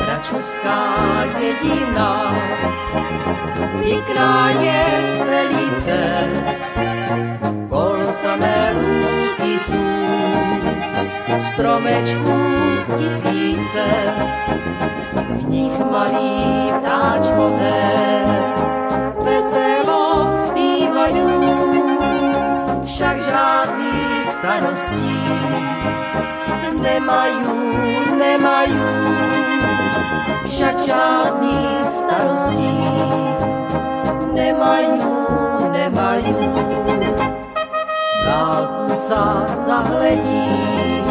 Hračovská dědina, pěkná je velice, kol samé lůky sú, stromečků tisíce, v nich malí ptáčkové veselo zpívají, však žádných starostí nemají, však žádných starostí nemají. Dálku sa zahledím,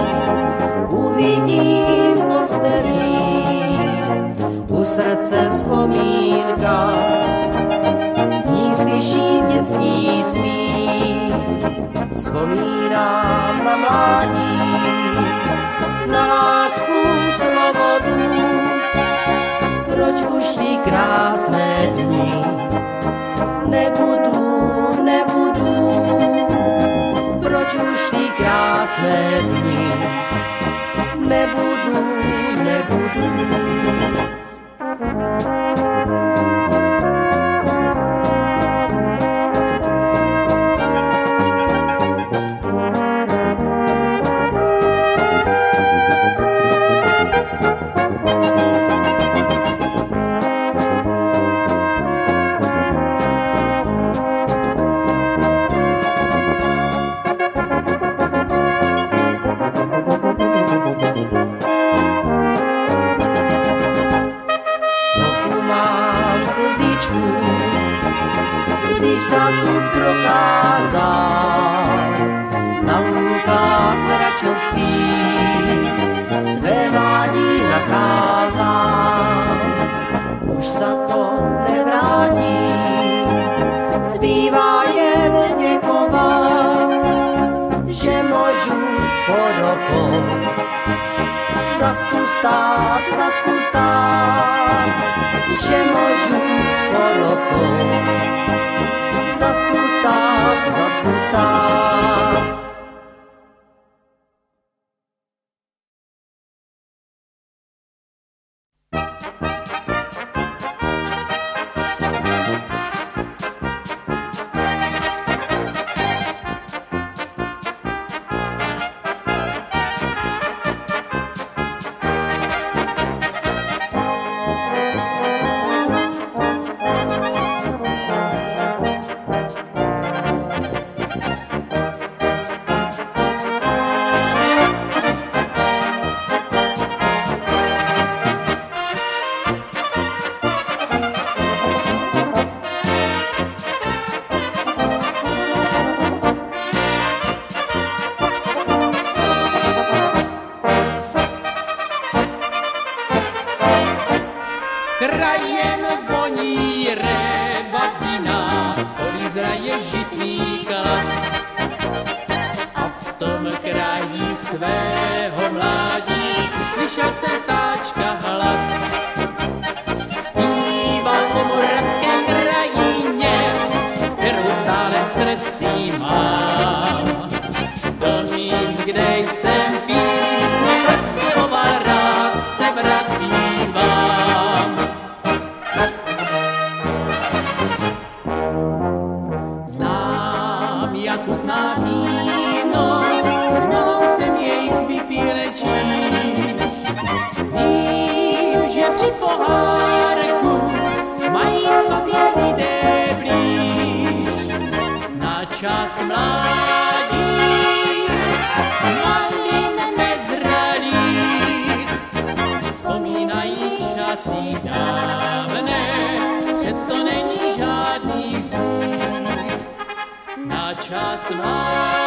uvidím kostelík, u srdce vzpomínka, z ní slyším dětský smích. Vzpomínám na mládí, na lásku, svobodu, proč už ty krásné dny nebudu, proč už ty krásné dny nebudu. Když sa tu prochádzal na lúkách hračovských, své mládí nachádzal, už sa to nevrátí, zbývá jen děkovat, že môžu po rokoch zas tu stát, že môžu po rokoch zas tu stát. Krajem voní revadina, polizraje žitný klas. A v tom kraji svého mládí uslyšel jsem ptáčka hlas. Zpíval o moravské krajině, kterou stále v srdci mám. Do míst, kde jsem písně rozpěvoval, rád se vracím vám. Jak chutná víno, mnou jsem jej vypil číš. Vím, že při pohárku mají v sobě lidé blíž. Na čas mládí, malin nezralých, vzpomínají časy dávné, přesto není žádný hřích. Na čas mládí